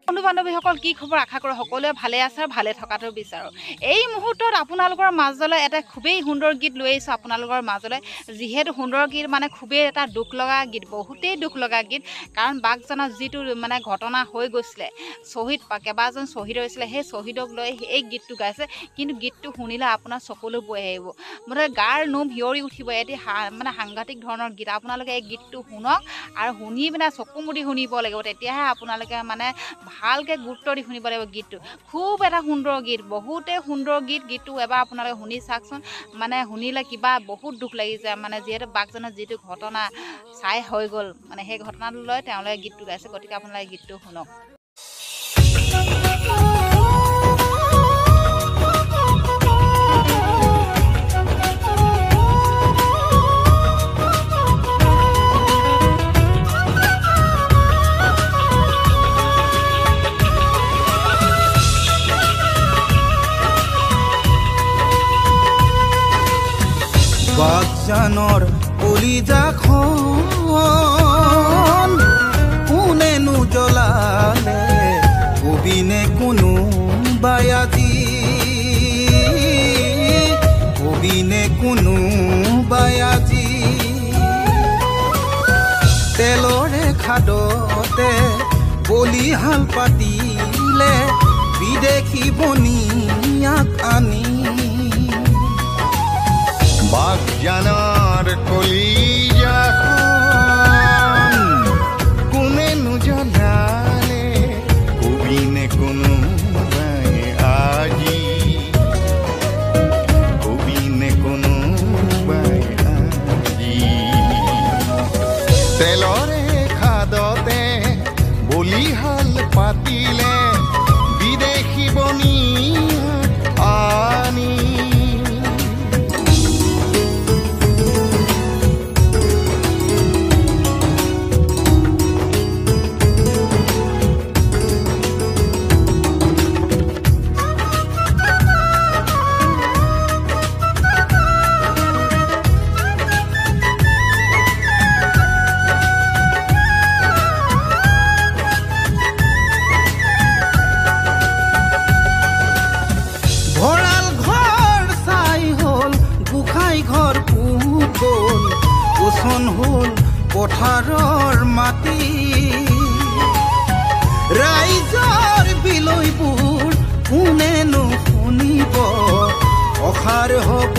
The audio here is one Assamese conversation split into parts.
বন্ধু বান্ধৱীসকল কি খবৰ আশা কৰোঁ সকলোৱে ভালে আছে আৰু ভালে থকাটো বিচাৰোঁ। এই মুহূৰ্তত আপোনালোকৰ মাজলৈ এটা খুবেই সুন্দৰ গীত লৈ আহিছোঁ আপোনালোকৰ মাজলৈ। যিহেতু সুন্দৰ গীত মানে খুবেই এটা দুখ লগা গীত, বহুতেই দুখ লগা গীত। কাৰণ বাঘজানত যিটো মানে ঘটনা হৈ গৈছিলে, কেইবাজন শ্বহীদ হৈছিলে, সেই শ্বহীদক লৈ এই গীতটো গাইছে। কিন্তু গীতটো শুনিলে আপোনাৰ চকুলৈ বৈ আহিব, মুঠতে গাৰ নোম হিঁয়ৰি উঠিব। এটি মানে সাংঘাতিক ধৰণৰ গীত। আপোনালোকে এই গীতটো শুনক আৰু শুনি পিনে চকু মুদি শুনিব লাগিব, তেতিয়াহে আপোনালোকে মানে ভালকৈ গুৰুত্ব দি শুনিব লাগিব গীতটো। খুব এটা সুন্দৰ গীত, বহুতেই সুন্দৰ গীত। গীতটো এবাৰ আপোনালোকে শুনি চাওকচোন, মানে শুনিলে কিবা বহুত দুখ লাগি যায়। মানে যিহেতু বাঘজানত যিটো ঘটনা চাই হৈ গ'ল, মানে সেই ঘটনাটো লৈ তেওঁলোকে গীতটো গাইছে। গতিকে আপোনালোকে গীতটো শুনক। বাঘজানৰ কলিজাখন কোনেনো জ্বলালে, কবিনে কোনো বায়াজি, কবিনে কোনো বায়াজি। তেলৰে খাদতে বলিহাল পাতিলে, বিদেশী বনিয়াক আনি। বাঘজানৰ কলিজাখন কোনেনো জ্বলালে, কবিনে কোনোবাই আজি, কবিনে কোনোবাই আজি। তেলৰে খাদতে বলিহাল পাতিলে, বিদেশী বনিয়াক আনি। হ'ল পথাৰৰ মাটি, ৰাইজৰ বিলৈবোৰ কোনেনো শুনিব, অসাৰ হ'ব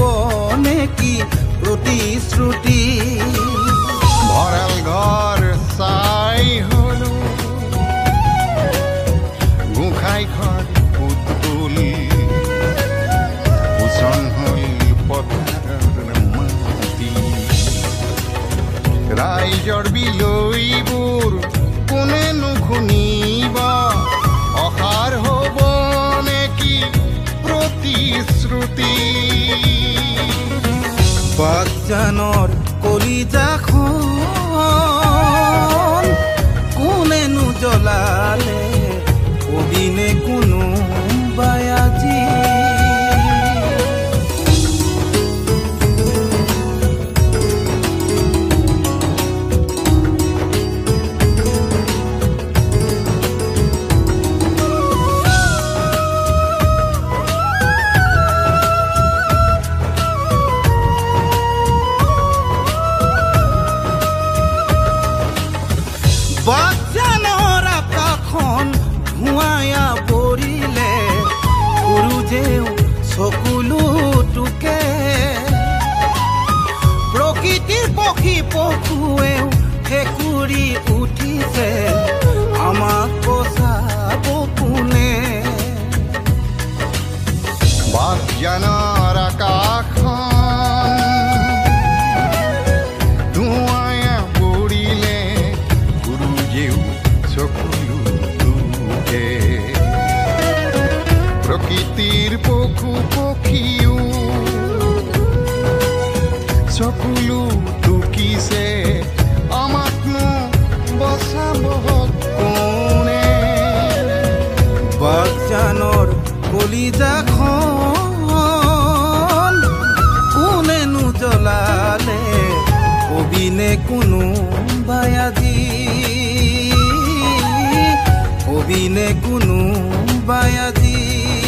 নেকি প্ৰতিশ্ৰুতি। ভঁৰাল ঘৰ চাই হলো গোঁসাই ঘৰ পুতুল, উচন হ'ল পথাৰৰ মাটি। ৰাইজৰ বিলৈবোৰ কোনেনো শুনিব, অসাৰ হ'ব নেকি প্ৰতিশ্ৰুতি। বাঘজানৰ কলিজাখন কোনেনো জ্বলালে, কবিনে কোনো বায়াজি। বাঘজানৰ আকাশখন ধুৱায়া পৰিলে, সৰুজেও চকুলো টুকে। প্ৰকৃতিৰ পক্ষী পশুৱেও ফেকুৰি উঠিছে, আমাক বচাব কোনে। বাঘজানৰ আকাশখন প্ৰকৃতিৰ পশু পক্ষীও চকুলো টুকিছে, আমাকনো বচাব কোনে। বাঘজানৰ কলিজাখন কোনেনো জ্বলালে, কবিনে কোনো বায়াজি, কবি দিনে কোনোবাই আজি